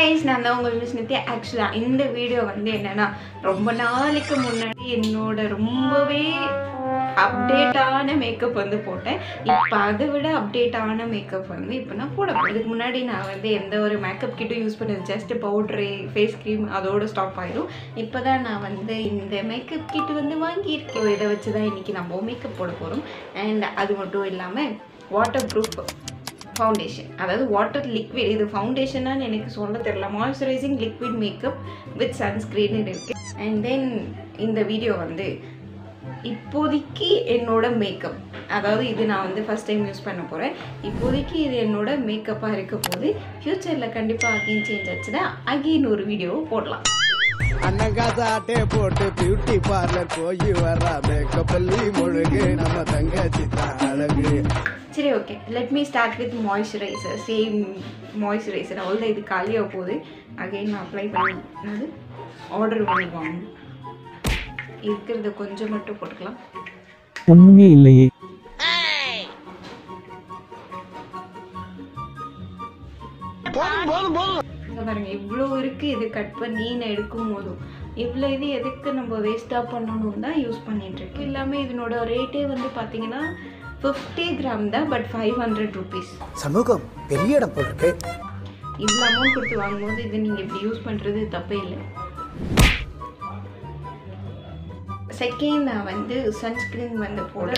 guys, நான் தான் உங்கள் மிஸ் நித்யா. ஆக்சுவலாக இந்த வீடியோ வந்து என்னென்னா ரொம்ப நாளைக்கு முன்னாடி என்னோட ரொம்பவே அப்டேட்டான மேக்கப் வந்து போட்டேன். இப்போ அதை விட அப்டேட்டான மேக்கப் வந்து இப்போ நான் போட போகிறேன். இதுக்கு முன்னாடி நான் வந்து எந்த ஒரு மேக்கப் கிட்டும் யூஸ் பண்ணது ஜஸ்ட் பவுட்ரு ஃபேஸ் க்ரீம் அதோடு ஸ்டாப் ஆகிடும். இப்போ தான் நான் வந்து இந்த மேக்கப் கிட் வந்து வாங்கியிருக்கேன். இதை வச்சு தான் இன்றைக்கி நம்ம மேக்கப் போட போகிறோம். அண்ட் அது மட்டும் இல்லாமல் வாட்டர் ப்ரூஃப் ஃபவுண்டேஷன், அதாவது வாட்டர் லிக்விட். இது ஃபவுண்டேஷனான்னு எனக்கு சொல்ல தெரியல. Moisturising liquid makeup with sunscreen இருக்குது. அண்ட் தென் இந்த வீடியோ வந்து இப்போதைக்கு என்னோட மேக்கப், அதாவது இது நான் வந்து ஃபஸ்ட் டைம் யூஸ் பண்ண போகிறேன். இப்போதைக்கு இது என்னோட மேக்கப்பாக இருக்க போது. ஃப்யூச்சரில் கண்டிப்பாக அகெயின் சேஞ்ச் ஆச்சுன்னா அகெயின் ஒரு வீடியோ போடலாம். அன்னங்காசாட்டே போட்டு பியூட்டி பார்லர் போய் வர மேக்கப் பள்ளி முழுகு நம்ம தங்கச்சி தான் அழகு. சரி, okay, let me start with moisturiser. Same moisturiser அவ்வளோதான். இது காலியாக போகுது. அகெயின் நான் அப்ளை பண்ணி ஆர்டர் பண்ணி வாங்கணும். இருக்கிறத கொஞ்சம் மட்டும் போட்டுக்கலாம். ஒண்ணுமே இல்லையே. பாருங்க, இவ்வளோ இருக்குது. இது கட் பண்ணி நான் எடுக்கும் போதும் இவ்வளோ இது எதுக்கு நம்ம வேஸ்ட்டாக பண்ணணும் தான் யூஸ் பண்ணிட்டுருக்கு. எல்லாமே இதனோட ரேட்டே வந்து பார்த்தீங்கன்னா 50 கிராம் தான், பட் 500 rupees. சமூகம் பெரிய இடம் போட்டிருக்கு. இவ்வளோ அமௌண்ட் கொடுத்து வாங்கும்போது இது நீங்கள் இப்படி யூஸ் பண்ணுறது தப்பே இல்லை. செகண்ட் நான் வந்து சன்ஸ்க்ரீன் வந்து போட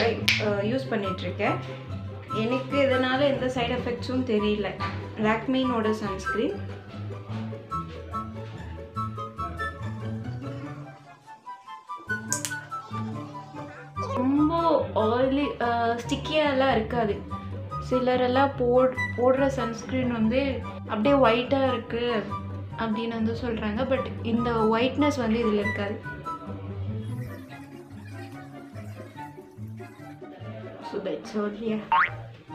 யூஸ் பண்ணிகிட்ருக்கேன். எனக்கு இதனால் எந்த சைடு எஃபெக்ட்ஸும் தெரியல. லாக்மீனோட சன்ஸ்க்ரீன். ரொம்ப ஆயிலி ஸ்டிக்கியாலாம் இருக்காது. சிலரெல்லாம் போடுற சன்ஸ்க்ரீன் வந்து அப்படியே ஒயிட்டாக இருக்குது அப்படின்னு வந்து சொல்கிறாங்க. பட் இந்த ஒயிட்னஸ் வந்து இதில் இருக்காது. So that's all.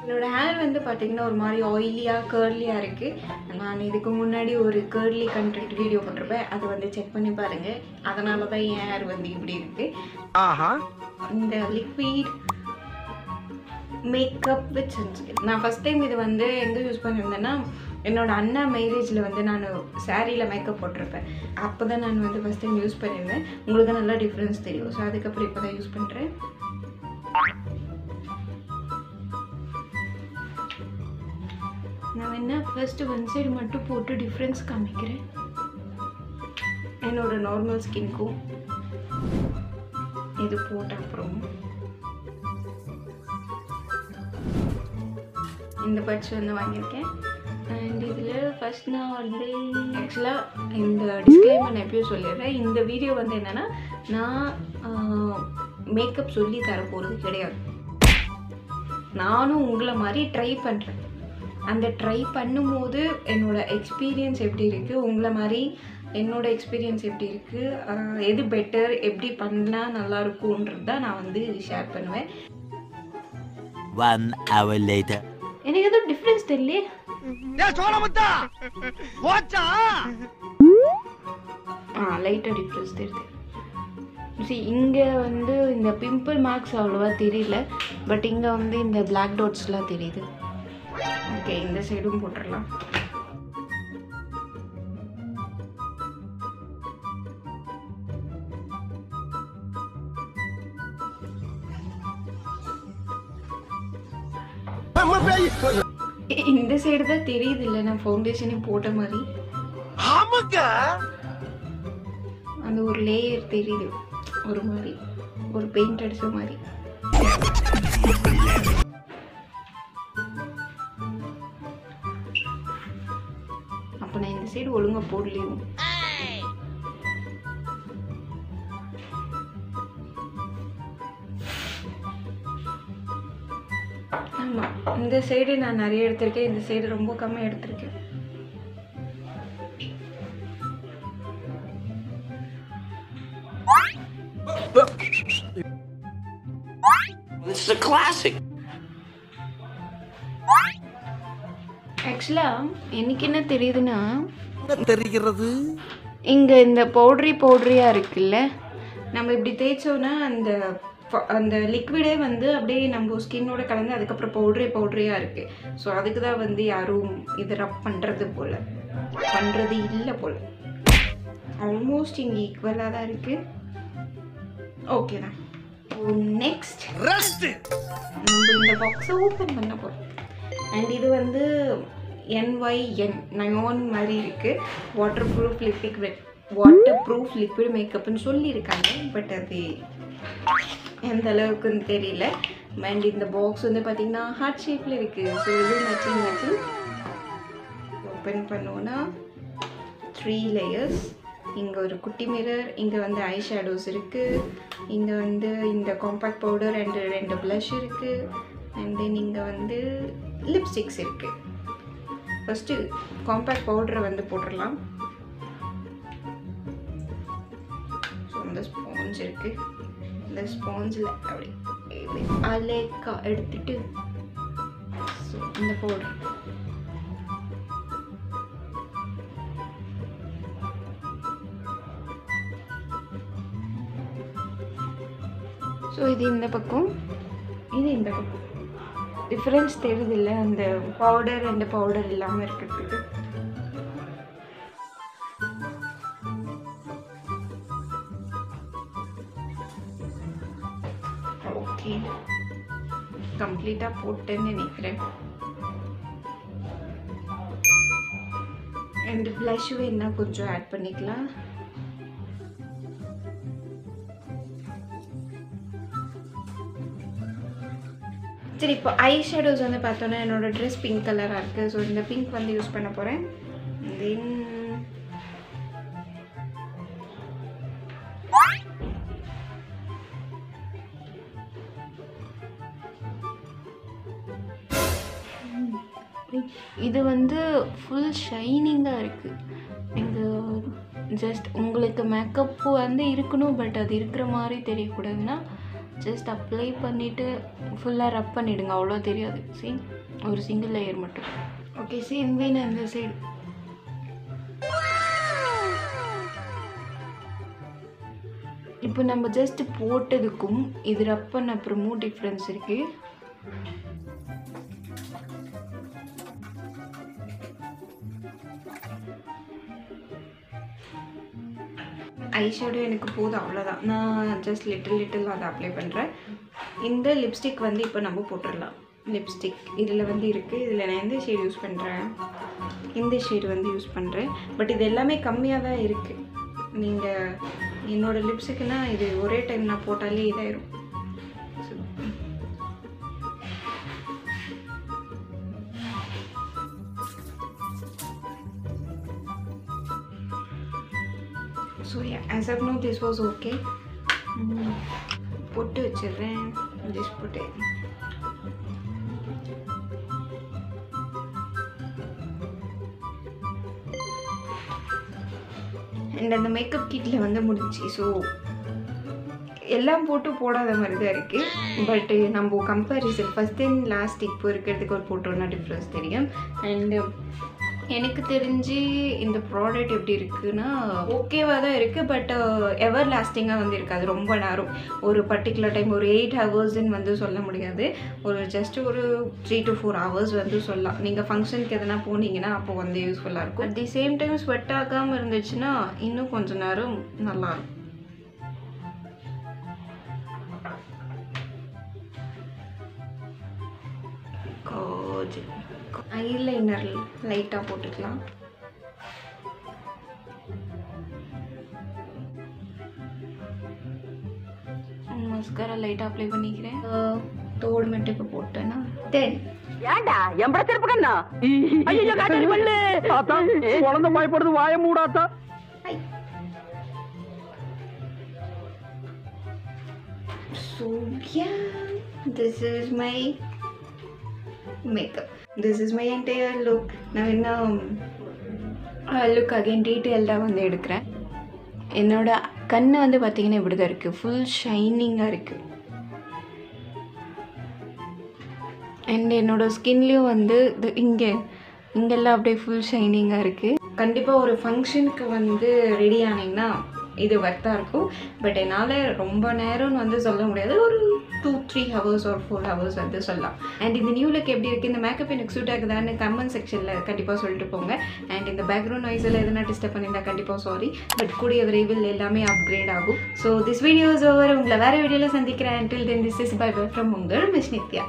என்னோட ஹேர் வந்து பார்த்திங்கன்னா ஒரு மாதிரி ஆயிலியாக கர்லியாக இருக்குது. நான் இதுக்கு முன்னாடி ஒரு கர்லி கண்டென்ட் வீடியோ போட்டிருப்பேன். அதை வந்து செக் பண்ணி பாருங்கள். அதனால தான் என் ஹேர் வந்து இப்படி இருக்குது. இந்த லிக்விட் மேக்கப் வித் சன்ஸ்க்ரீன் நான் ஃபஸ்ட் டைம் இது வந்து எங்கே யூஸ் பண்ணியிருந்தேன்னா, என்னோடய அண்ணா மேரேஜில் வந்து நான் சாரியில் மேக்கப் போட்டிருப்பேன். அப்போ தான் நான் வந்து ஃபஸ்ட் டைம் யூஸ் பண்ணியிருந்தேன். உங்களுக்கு நல்லா டிஃப்ரென்ஸ் தெரியும். ஸோ அதுக்கப்புறம் இப்போ தான் யூஸ் பண்ணுறேன். நான் என்ன ஃபர்ஸ்ட்டு ஒன் சைடு மட்டும் போட்டு டிஃப்ரென்ஸ் காமிக்கிறேன். என்னோட நார்மல் ஸ்கின்க்கும் இது போட்ட அப்புறம் இந்த பட்ஸ் வந்து வாங்கியிருக்கேன். அண்ட் இதில் ஃபஸ்ட் நான் வந்து ஆக்சுவலாக இந்த டிஸ்க்ளைமர் நான் எப்பயும் சொல்லிடுறேன். இந்த வீடியோ வந்து என்னென்னா, நான் மேக்கப் சொல்லி தர போகிறது கிடையாது. நானும் உங்களை மாதிரி ட்ரை பண்ணுறேன். அந்த ட்ரை பண்ணும்போது என்னோடய எக்ஸ்பீரியன்ஸ் எப்படி இருக்குது, உங்களை மாதிரி என்னோடய எக்ஸ்பீரியன்ஸ் எப்படி இருக்குது, எது பெட்டர், எப்படி பண்ணால் நல்லாயிருக்கும்ன்றது தான் நான் வந்து ஷேர் பண்ணுவேன். 1 hour later. எனக்கு எதுவும் டிஃப்ரென்ஸ் தெரியலையே. லைட்டாக டிஃப்ரென்ஸ் தெரியுது. சரி, இங்கே வந்து இந்த பிம்பிள் மார்க்ஸ் அவ்வளோவா தெரியல. பட் இங்கே வந்து இந்த பிளாக் டாட்ஸ்லாம் தெரியுது. ஓகே, இந்த சைடும் போட்டுடலாம். இந்த சைடு தான் தெரியுது இல்லை, நான் ஃபவுண்டேஷனே போட்ட மாதிரி. அந்த ஒரு லேயர் தெரியுது, ஒரு மாதிரி ஒரு பெயிண்ட் அடிச்ச மாதிரி. அப்போ நான் இந்த சைடு ஒழுங்காக போடலையும். ஆமாம், இந்த சைடு நான் நிறைய எடுத்திருக்கேன். இந்த சைடு ரொம்ப கம்மியாக எடுத்திருக்கேன். This is a classic. ஆக்சுவலாக எனக்கு என்ன தெரியுதுன்னா, தெரிகிறது இங்கே இந்த பவுட்ரியாக இருக்குல்ல, நம்ம இப்படி தேய்ச்சோன்னா அந்த லிக்விடே வந்து அப்படியே நம்ம ஸ்கின்னோட கலந்து அதுக்கப்புறம் பவுட்ரியாக இருக்குது. ஸோ அதுக்கு தான் வந்து யாரும் இது ரப் பண்ணுறது போல். பண்ணுறது இல்லை போல். ஆல்மோஸ்ட் இங்கே ஈக்குவலாக தான் இருக்குது. ஓகே தான். நெக்ஸ்ட் நம்ம இந்த பாக்ஸை ஓப்பன் பண்ண போகிறோம். அண்ட் இது வந்து NYN நயோன் மாதிரி இருக்குது. வாட்டர் ப்ரூஃப் லிக்விட் மேக்கப்னு சொல்லியிருக்காங்க. பட் அது எந்த அளவுக்குன்னு தெரியல. அண்ட் இந்த பாக்ஸ் வந்து பார்த்திங்கன்னா ஹார்ட் ஷேப்பில் இருக்குது. ஸோ இது மேட்சிங் ஓப்பன் பண்ணோன்னா 3 layers. இங்கே ஒரு குட்டி மிரர், இங்கே வந்து ஐ ஷேடோஸ் இருக்குது, இங்கே வந்து இந்த காம்பேக்ட் பவுடர் அண்ட் 2 ப்ளஷ் இருக்குது, அண்ட் தென் இங்கே வந்து லிப்ஸ்டிக்ஸ் இருக்குது. ஃபஸ்ட்டு காம்பேக்ட் பவுடரை வந்து போட்டுடலாம். ஸோ இந்த ஸ்பாஞ்ச் இருக்குது. இந்த ஸ்பாஞ்சில் அப்படி அலேக்கா எடுத்துட்டு ஸோ இந்த பவுடர் ஸோ இது இந்த பக்கம், இது இந்த பக்கம். டிஃப்ரென்ஸ் தெரியுது இல்லை அந்த பவுடர் அண்ட் பவுடர் இல்லாமல் இருக்கிறதுக்கு. ஓகே, கம்ப்ளீட்டாக போட்டேன்னு நினைக்கிறேன். அண்ட் ப்ளஷ் வேணா கொஞ்சம் ஆட் பண்ணிக்கலாம். சரி, இப்போ ஐ ஷேடோஸ் வந்து பார்த்தோன்னா என்னோட ட்ரெஸ் பிங்க் கலராக இருக்குது. ஸோ இந்த பிங்க் வந்து யூஸ் பண்ண போகிறேன். தென் இது வந்து ஃபுல் ஷைனிங்காக இருக்குது. இது ஜஸ்ட் உங்களுக்கு மேக்கப்பு வந்து இருக்கணும், பட் அது இருக்கிற மாதிரி தெரியக்கூடாதுன்னா ஜஸ்ட் அப்ளை பண்ணிவிட்டு ஃபுல்லாக ரப் பண்ணிவிடுங்க. அவ்வளோ தெரியாது. சரி, ஒரு சிங்கிள் லேயர் மட்டும். ஓகே, சேம் வே நான் இந்த சைடு இப்போ நம்ம ஜஸ்ட் போட்டதுக்கும் இது ரப் பண்ண அப்புறமும் டிஃப்ரென்ஸ் இருக்குது. ஐ ஷேடோ எனக்கு போதும், அவ்வளோதான். நான் ஜஸ்ட் லிட்டில் அதை அப்ளை பண்ணுறேன். இந்த லிப்ஸ்டிக் வந்து இப்போ நம்ம போட்டுடலாம். லிப்ஸ்டிக் இதில் வந்து இருக்குது. இதில் நான் எந்த ஷேட் யூஸ் பண்ணுறேன், இந்த ஷேடு வந்து யூஸ் பண்ணுறேன். பட் இது எல்லாமே கம்மியாக தான் இருக்குது. நீங்கள் என்னோடய லிப்ஸுக்குன்னா இது ஒரே டைம் நான் போட்டாலே இதாயிரும். So as of now this was okay. போட்டு வச்சிடுறேன். ஜஸ்ட் போட்டு அண்ட் அந்த மேக்கப் கிட்டில் வந்து முடிஞ்சு. ஸோ எல்லாம் போட்டு போடாத மாதிரி தான் இருக்குது. பட் நம்ம கம்பேரிசன் ஃபஸ்ட் அண்ட் லாஸ்ட் இப்போ இருக்கிறதுக்கு ஒரு போட்டோன்னா டிஃப்ரென்ஸ் தெரியும். அண்டு எனக்கு தெரிஞ்சு இந்த ப்ராடக்ட் எப்படி இருக்குன்னா ஓகேவாக தான் இருக்குது. பட் எவர் லாஸ்டிங்காக வந்து இருக்காது. ரொம்ப நேரம் ஒரு பர்டிகுலர் டைம் ஒரு 8 ஹவர்ஸ்ன்னு வந்து சொல்ல முடியாது. ஒரு ஜஸ்ட் ஒரு 3 to 4 hours வந்து சொல்லலாம். நீங்கள் ஃபங்க்ஷனுக்கு எதனா போனீங்கன்னா அப்போ வந்து யூஸ்ஃபுல்லாக இருக்கும். At the same time sweat ஆகாமல் இருந்துச்சுன்னா இன்னும் கொஞ்சம் நேரம் நல்லாயிருக்கும். ஐலைனர் லைட்டாக போட்டுக்கலாம். மஸ்காரா லைட்டாக அப்ளை பண்ணிக்கிறேன். தோடு மட்டும் இப்போ போட்டேன்னா தென் ஏண்டா எம்பட திருப்பக்கண்ணா ஐயோ காட்டடி பண்ணு ஆத்தா குழந்தை பயப்படுது வாய மூடாத்தா. So yeah, this is my makeup. This is my entire look. நான் இன்னும் லுக் அகைன் டீட்டெயில்டாக வந்து எடுக்கிறேன். என்னோட கண்ணு வந்து பார்த்திங்கன்னா இப்படி தான் இருக்குது. ஃபுல் ஷைனிங்காக இருக்குது. அண்ட் என்னோடய ஸ்கின்லேயும் வந்து இங்கெல்லாம் அப்படியே ஃபுல் ஷைனிங்காக இருக்குது. கண்டிப்பாக ஒரு ஃபங்க்ஷனுக்கு வந்து ரெடி ஆனீங்கன்னா இது ஒர்த்தாக இருக்கும். பட் என்னால் ரொம்ப நேரம்னு வந்து சொல்ல முடியாது, ஒரு 2-3 ஹவர்ஸ் ஒரு 4 ஹவர்ஸ் வந்து சொல்லலாம். அண்ட் இந்த நியூ லுக் எப்படி இருக்குது, இந்த மேக்கப் எனக்கு சூட் ஆகுதான்னு கமெண்ட் செக்ஷனில் கண்டிப்பாக சொல்லிட்டு போங்க. அண்ட் இந்த பேக்ரவுண்ட் நாய்ஸில் எதனா டிஸ்டர்ப் பண்ணியிருந்தா கண்டிப்பாக சாரி. பட் கூடிய விரைவில் எல்லாமே அப்கிரேட் ஆகும். So this video is over. உங்களை வேறு வீடியோவில் சந்திக்கிறேன். Until then, this is bye bye from உங்கள் மிஸ் நித்யா.